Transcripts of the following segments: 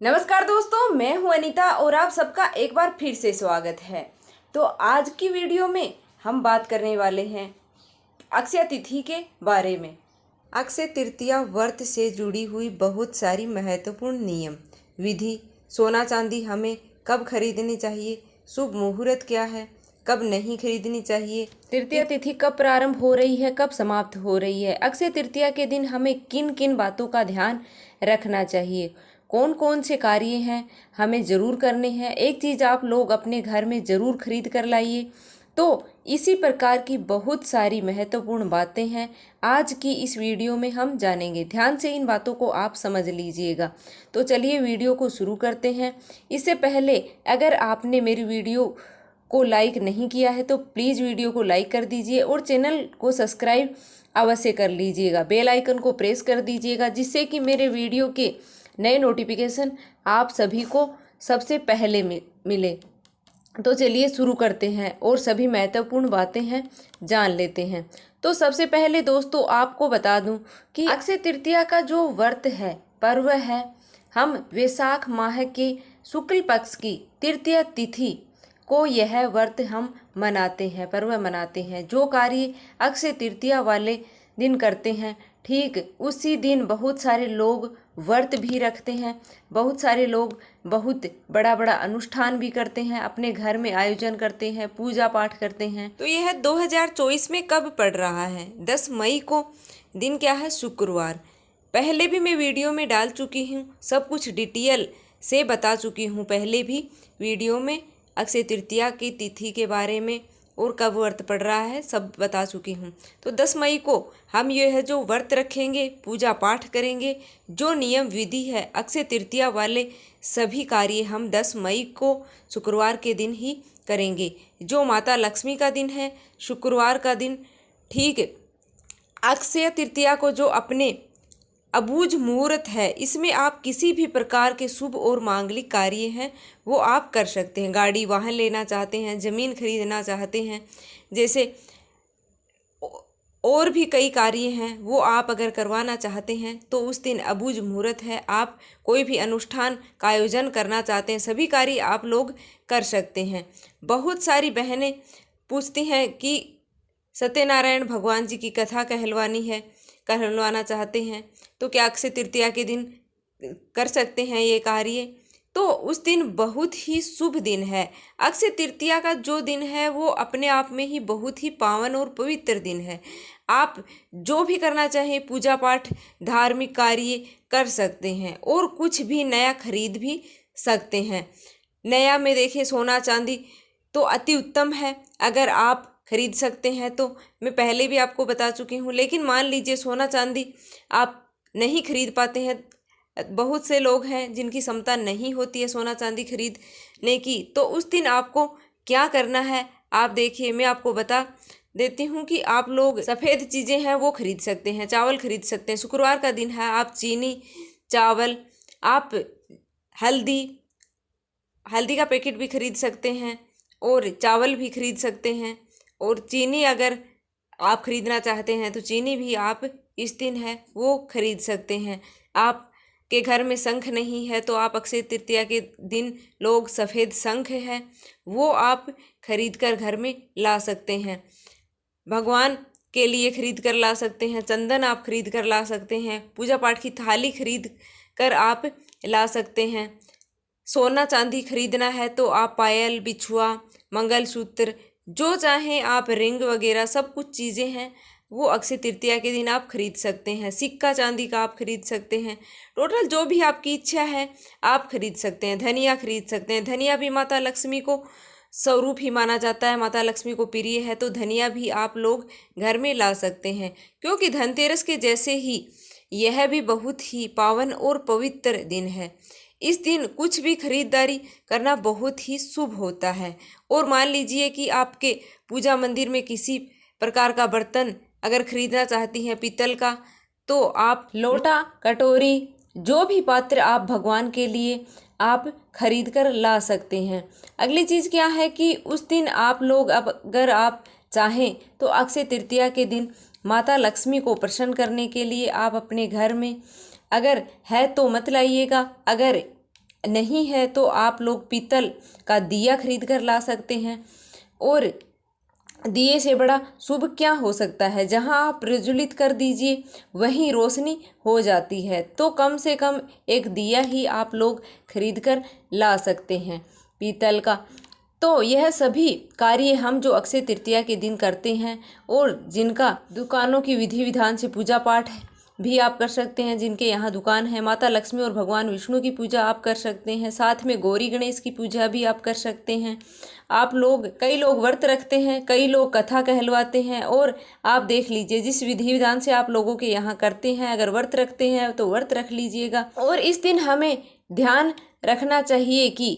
नमस्कार दोस्तों, मैं हूं अनीता और आप सबका एक बार फिर से स्वागत है। तो आज की वीडियो में हम बात करने वाले हैं अक्षय तिथि के बारे में। अक्षय तृतीया व्रत से जुड़ी हुई बहुत सारी महत्वपूर्ण नियम विधि, सोना चांदी हमें कब खरीदनी चाहिए, शुभ मुहूर्त क्या है, कब नहीं खरीदनी चाहिए, तृतीया तिथि कब प्रारंभ हो रही है, कब समाप्त हो रही है, अक्षय तृतीया के दिन हमें किन किन बातों का ध्यान रखना चाहिए, कौन कौन से कार्य हैं हमें ज़रूर करने हैं। एक चीज़ आप लोग अपने घर में ज़रूर खरीद कर लाइए। तो इसी प्रकार की बहुत सारी महत्वपूर्ण बातें हैं आज की इस वीडियो में हम जानेंगे। ध्यान से इन बातों को आप समझ लीजिएगा। तो चलिए वीडियो को शुरू करते हैं। इससे पहले अगर आपने मेरी वीडियो को लाइक नहीं किया है तो प्लीज़ वीडियो को लाइक कर दीजिए और चैनल को सब्सक्राइब अवश्य कर लीजिएगा। बेल आइकन को प्रेस कर दीजिएगा जिससे कि मेरे वीडियो के नए नोटिफिकेशन आप सभी को सबसे पहले मिले। तो चलिए शुरू करते हैं और सभी महत्वपूर्ण बातें हैं जान लेते हैं। तो सबसे पहले दोस्तों आपको बता दूं कि अक्षय तृतीया का जो व्रत है, पर्व है, हम वैशाख माह के शुक्ल पक्ष की तृतीया तिथि को यह व्रत हम मनाते हैं, पर्व मनाते हैं। जो कार्य अक्षय तृतीया वाले दिन करते हैं, ठीक उसी दिन बहुत सारे लोग व्रत भी रखते हैं। बहुत सारे लोग बहुत बड़ा बड़ा अनुष्ठान भी करते हैं, अपने घर में आयोजन करते हैं, पूजा पाठ करते हैं। तो यह 2024 में कब पड़ रहा है? 10 मई को। दिन क्या है? शुक्रवार। पहले भी मैं वीडियो में डाल चुकी हूँ, सब कुछ डिटेल से बता चुकी हूँ पहले भी वीडियो में। अक्षय तृतीया की तिथि के बारे में और कब व्रत पड़ रहा है सब बता चुकी हूँ। तो 10 मई को हम यह जो व्रत रखेंगे, पूजा पाठ करेंगे, जो नियम विधि है अक्षय तृतीया वाले सभी कार्य हम 10 मई को शुक्रवार के दिन ही करेंगे। जो माता लक्ष्मी का दिन है, शुक्रवार का दिन, ठीक अक्षय तृतीया को जो अपने अबूझ मुहूर्त है, इसमें आप किसी भी प्रकार के शुभ और मांगलिक कार्य हैं वो आप कर सकते हैं। गाड़ी वाहन लेना चाहते हैं, ज़मीन खरीदना चाहते हैं, जैसे और भी कई कार्य हैं वो आप अगर करवाना चाहते हैं तो उस दिन अबूझ मुहूर्त है। आप कोई भी अनुष्ठान का आयोजन करना चाहते हैं, सभी कार्य आप लोग कर सकते हैं। बहुत सारी बहनें पूछती हैं कि सत्यनारायण भगवान जी की कथा कहलवाना चाहते हैं तो क्या अक्षय तृतीया के दिन कर सकते हैं ये कार्य? तो उस दिन बहुत ही शुभ दिन है। अक्षय तृतीया का जो दिन है वो अपने आप में ही बहुत ही पावन और पवित्र दिन है। आप जो भी करना चाहें, पूजा पाठ, धार्मिक कार्य कर सकते हैं और कुछ भी नया खरीद भी सकते हैं। नया में देखें सोना चांदी तो अति उत्तम है, अगर आप खरीद सकते हैं तो। मैं पहले भी आपको बता चुकी हूँ। लेकिन मान लीजिए सोना चांदी आप नहीं खरीद पाते हैं, बहुत से लोग हैं जिनकी क्षमता नहीं होती है सोना चांदी खरीदने की, तो उस दिन आपको क्या करना है आप देखिए, मैं आपको बता देती हूँ कि आप लोग सफ़ेद चीज़ें हैं वो खरीद सकते हैं, चावल खरीद सकते हैं। शुक्रवार का दिन है, आप चीनी, चावल, आप हल्दी का पैकेट भी खरीद सकते हैं और चावल भी खरीद सकते हैं। और चीनी अगर आप खरीदना चाहते हैं तो चीनी भी आप इस दिन है वो खरीद सकते हैं। आपके घर में शंख नहीं है तो आप अक्षय तृतीया के दिन लोग सफ़ेद शंख है वो आप खरीद कर घर में ला सकते हैं। भगवान के लिए खरीद कर ला सकते हैं। चंदन आप खरीद कर ला सकते हैं। पूजा पाठ की थाली खरीद कर आप ला सकते हैं। सोना चांदी खरीदना है तो आप पायल, बिछुआ, मंगलसूत्र, जो चाहें आप, रिंग वगैरह सब कुछ चीज़ें हैं वो अक्षय तृतीया के दिन आप खरीद सकते हैं। सिक्का चांदी का आप खरीद सकते हैं। टोटल जो भी आपकी इच्छा है आप खरीद सकते हैं। धनिया खरीद सकते हैं। धनिया भी माता लक्ष्मी को स्वरूप ही माना जाता है, माता लक्ष्मी को प्रिय है, तो धनिया भी आप लोग घर में ला सकते हैं। क्योंकि धनतेरस के जैसे ही यह भी बहुत ही पावन और पवित्र दिन है। इस दिन कुछ भी खरीदारी करना बहुत ही शुभ होता है। और मान लीजिए कि आपके पूजा मंदिर में किसी प्रकार का बर्तन अगर खरीदना चाहती हैं पीतल का, तो आप लोटा, कटोरी, जो भी पात्र आप भगवान के लिए आप खरीद कर ला सकते हैं। अगली चीज़ क्या है कि उस दिन आप लोग अगर आप चाहें तो अक्षय तृतीया के दिन माता लक्ष्मी को प्रसन्न करने के लिए आप अपने घर में अगर है तो मत लाइएगा, अगर नहीं है तो आप लोग पीतल का दिया खरीद कर ला सकते हैं। और दिए से बड़ा शुभ क्या हो सकता है, जहां आप प्रज्वलित कर दीजिए वहीं रोशनी हो जाती है। तो कम से कम एक दिया ही आप लोग खरीद कर ला सकते हैं पीतल का। तो यह सभी कार्य हम जो अक्षय तृतीया के दिन करते हैं, और जिनका दुकानों की विधि विधान से पूजा पाठ भी आप कर सकते हैं, जिनके यहाँ दुकान है, माता लक्ष्मी और भगवान विष्णु की पूजा आप कर सकते हैं, साथ में गौरी गणेश की पूजा भी आप कर सकते हैं। आप लोग, कई लोग व्रत रखते हैं, कई लोग कथा कहलवाते हैं, और आप देख लीजिए जिस विधि विधान से आप लोगों के यहाँ करते हैं, अगर व्रत रखते हैं तो व्रत रख लीजिएगा। और इस दिन हमें ध्यान रखना चाहिए कि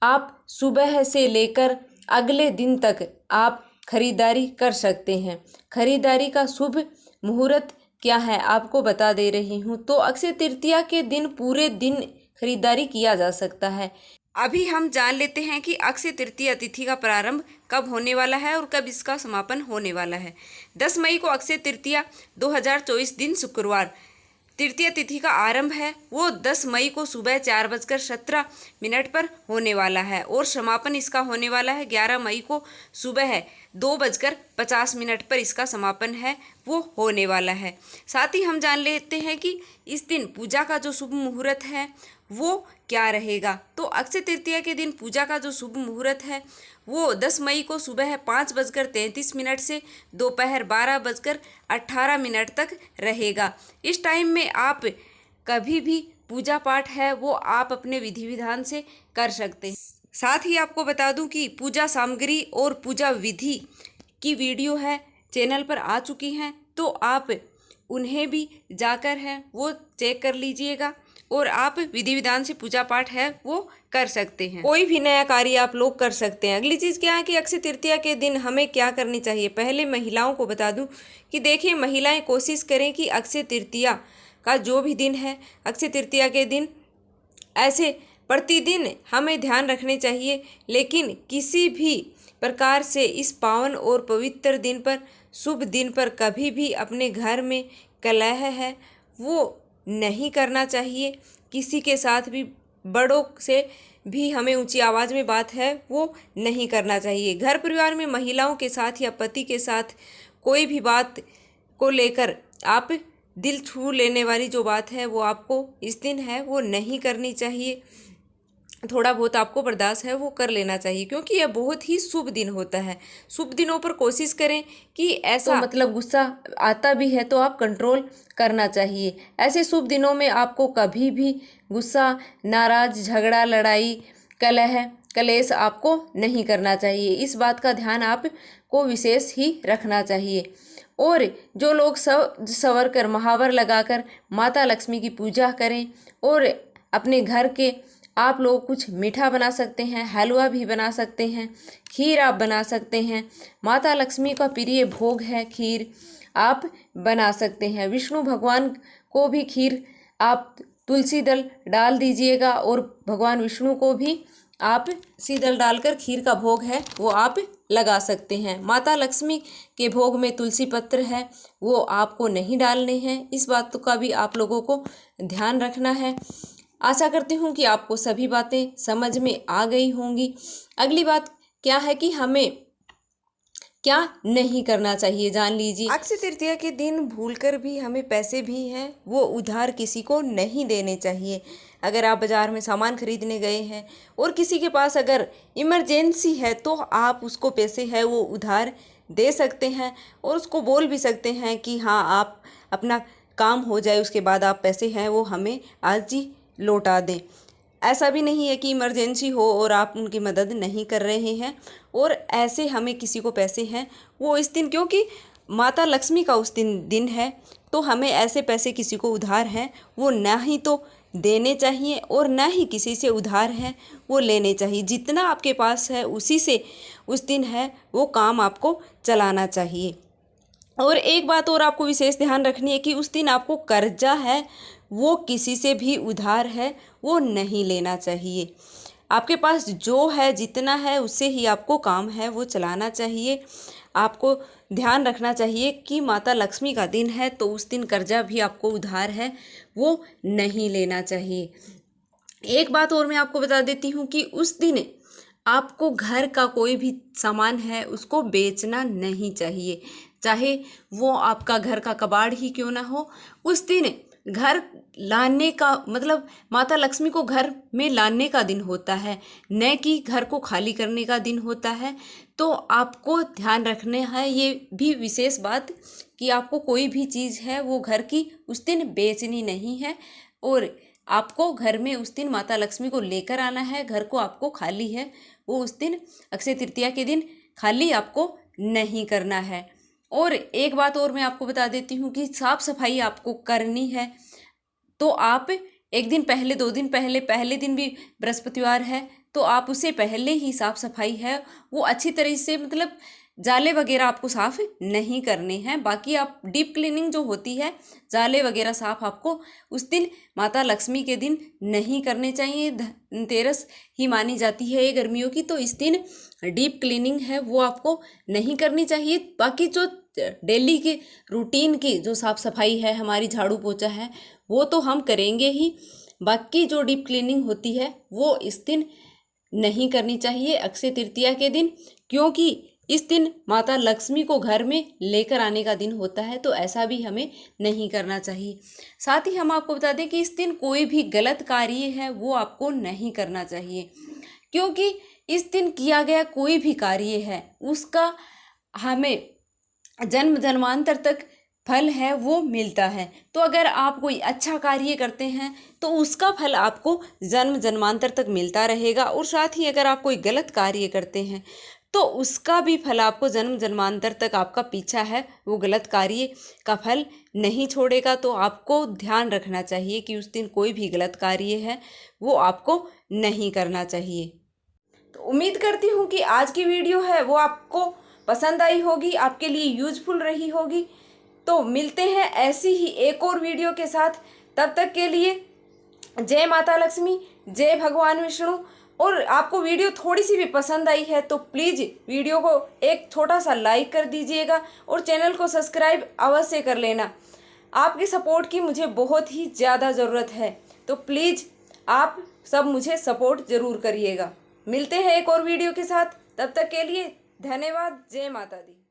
आप सुबह से लेकर अगले दिन तक आप खरीदारी कर सकते हैं। खरीदारी का शुभ मुहूर्त क्या है आपको बता दे रही हूँ। तो अक्षय तृतीया के दिन पूरे दिन खरीदारी किया जा सकता है। अभी हम जान लेते हैं कि अक्षय तृतीया तिथि का प्रारंभ कब होने वाला है और कब इसका समापन होने वाला है। 10 मई को अक्षय तृतीया 2024 दिन शुक्रवार तृतीया तिथि का आरंभ है, वो 10 मई को सुबह 4:17 पर होने वाला है, और समापन इसका होने वाला है 11 मई को सुबह 2:50 पर इसका समापन है वो होने वाला है। साथ ही हम जान लेते हैं कि इस दिन पूजा का जो शुभ मुहूर्त है वो क्या रहेगा। तो अक्षय तृतीया के दिन पूजा का जो शुभ मुहूर्त है वो 10 मई को सुबह 5:33 से दोपहर 12:18 तक रहेगा। इस टाइम में आप कभी भी पूजा पाठ है वो आप अपने विधि विधान से कर सकते हैं। साथ ही आपको बता दूं कि पूजा सामग्री और पूजा विधि की वीडियो है चैनल पर आ चुकी हैं, तो आप उन्हें भी जाकर है वो चेक कर लीजिएगा, और आप विधि विधान से पूजा पाठ है वो कर सकते हैं। कोई भी नया कार्य आप लोग कर सकते हैं। अगली चीज़ क्या है कि अक्षय तृतीया के दिन हमें क्या करनी चाहिए। पहले महिलाओं को बता दूं कि देखिए, महिलाएं कोशिश करें कि अक्षय तृतीया का जो भी दिन है, अक्षय तृतीया के दिन ऐसे प्रतिदिन हमें ध्यान रखने चाहिए, लेकिन किसी भी प्रकार से इस पावन और पवित्र दिन पर, शुभ दिन पर कभी भी अपने घर में कलह है वो नहीं करना चाहिए। किसी के साथ भी, बड़ों से भी हमें ऊंची आवाज़ में बात है वो नहीं करना चाहिए। घर परिवार में महिलाओं के साथ या पति के साथ कोई भी बात को लेकर आप दिल छू लेने वाली जो बात है वो आपको इस दिन है वो नहीं करनी चाहिए। थोड़ा बहुत आपको बर्दाश्त है वो कर लेना चाहिए, क्योंकि यह बहुत ही शुभ दिन होता है। शुभ दिनों पर कोशिश करें कि ऐसा तो मतलब गुस्सा आता भी है तो आप कंट्रोल करना चाहिए। ऐसे शुभ दिनों में आपको कभी भी गुस्सा, नाराज, झगड़ा, लड़ाई, कलेश आपको नहीं करना चाहिए। इस बात का ध्यान आपको विशेष ही रखना चाहिए। और जो लोग सवर कर, महावर लगाकर माता लक्ष्मी की पूजा करें, और अपने घर के आप लोग कुछ मीठा बना सकते हैं, हलवा भी बना सकते हैं, खीर आप बना सकते हैं। माता लक्ष्मी का प्रिय भोग है खीर, आप बना सकते हैं। विष्णु भगवान को भी खीर आप तुलसी दल डाल दीजिएगा, और भगवान विष्णु को भी आप तुलसी दल डालकर खीर का भोग है वो आप लगा सकते हैं। माता लक्ष्मी के भोग में तुलसी पत्र है वो आपको नहीं डालने हैं। इस बात का भी आप लोगों को ध्यान रखना है। आशा करती हूँ कि आपको सभी बातें समझ में आ गई होंगी। अगली बात क्या है कि हमें क्या नहीं करना चाहिए, जान लीजिए। अक्षय तृतीया के दिन भूलकर भी हमें पैसे भी हैं वो उधार किसी को नहीं देने चाहिए। अगर आप बाज़ार में सामान खरीदने गए हैं और किसी के पास अगर इमरजेंसी है तो आप उसको पैसे है वो उधार दे सकते हैं, और उसको बोल भी सकते हैं कि हाँ, आप अपना काम हो जाए उसके बाद आप पैसे हैं वो हमें आज ही लौटा दें। ऐसा भी नहीं है कि इमरजेंसी हो और आप उनकी मदद नहीं कर रहे हैं, और ऐसे हमें किसी को पैसे हैं वो इस दिन, क्योंकि माता लक्ष्मी का उस दिन है, तो हमें ऐसे पैसे किसी को उधार हैं वो ना ही तो देने चाहिए और ना ही किसी से उधार हैं वो लेने चाहिए। जितना आपके पास है उसी से उस दिन है वो काम आपको चलाना चाहिए। और एक बात और आपको विशेष ध्यान रखनी है कि उस दिन आपको कर्जा है वो किसी से भी उधार है वो नहीं लेना चाहिए। आपके पास जो है, जितना है, उससे ही आपको काम है वो चलाना चाहिए। आपको ध्यान रखना चाहिए कि माता लक्ष्मी का दिन है तो उस दिन कर्जा भी आपको उधार है वो नहीं लेना चाहिए। एक बात और मैं आपको बता देती हूँ कि उस दिन आपको घर का कोई भी सामान है उसको बेचना नहीं चाहिए, चाहे वो आपका घर का कबाड़ ही क्यों ना हो। उस दिन घर लाने का मतलब माता लक्ष्मी को घर में लाने का दिन होता है, न कि घर को खाली करने का दिन होता है। तो आपको ध्यान रखना है ये भी विशेष बात कि आपको कोई भी चीज़ है वो घर की उस दिन बेचनी नहीं है, और आपको घर में उस दिन माता लक्ष्मी को लेकर आना है। घर को आपको खाली है वो उस दिन अक्षय तृतीया के दिन खाली आपको नहीं करना है। और एक बात और मैं आपको बता देती हूँ कि साफ़ सफाई आपको करनी है। तो आप एक दिन पहले, 2 दिन पहले, पहले दिन भी बृहस्पतिवार है तो आप उसे पहले ही साफ़ सफाई है वो अच्छी तरह से, मतलब जाले वगैरह आपको साफ़ नहीं करने हैं। बाकी आप डीप क्लीनिंग जो होती है, जाले वगैरह साफ़ आपको उस दिन माता लक्ष्मी के दिन नहीं करने चाहिए। धनतेरस ही मानी जाती है ये गर्मियों की, तो इस दिन डीप क्लीनिंग है वो आपको नहीं करनी चाहिए। बाकी जो डेली के रूटीन की जो साफ़ सफाई है, हमारी झाड़ू पोछा है, वो तो हम करेंगे ही। बाकी जो डीप क्लीनिंग होती है वो इस दिन नहीं करनी चाहिए अक्षय तृतीया के दिन, क्योंकि इस दिन माता लक्ष्मी को घर में लेकर आने का दिन होता है, तो ऐसा भी हमें नहीं करना चाहिए। साथ ही हम आपको बता दें कि इस दिन कोई भी गलत कार्य है वो आपको नहीं करना चाहिए, क्योंकि इस दिन किया गया कोई भी कार्य है उसका हमें जन्म जन्मांतर तक फल है वो मिलता है। तो अगर आप कोई अच्छा कार्य करते हैं तो उसका फल आपको जन्म जन्मांतर तक मिलता रहेगा, और साथ ही अगर आप कोई गलत कार्य करते हैं तो उसका भी फल आपको जन्म जन्मांतर तक, आपका पीछा है वो गलत कार्य का फल नहीं छोड़ेगा। तो आपको ध्यान रखना चाहिए कि उस दिन कोई भी गलत कार्य है वो आपको नहीं करना चाहिए। तो उम्मीद करती हूँ कि आज की वीडियो है वो आपको पसंद आई होगी, आपके लिए यूजफुल रही होगी। तो मिलते हैं ऐसी ही एक और वीडियो के साथ, तब तक के लिए जय माता लक्ष्मी, जय भगवान विष्णु। और आपको वीडियो थोड़ी सी भी पसंद आई है तो प्लीज़ वीडियो को एक छोटा सा लाइक कर दीजिएगा और चैनल को सब्सक्राइब अवश्य कर लेना। आपकी सपोर्ट की मुझे बहुत ही ज़्यादा ज़रूरत है, तो प्लीज़ आप सब मुझे सपोर्ट ज़रूर करिएगा। मिलते हैं एक और वीडियो के साथ, तब तक के लिए धन्यवाद। जय माता दी।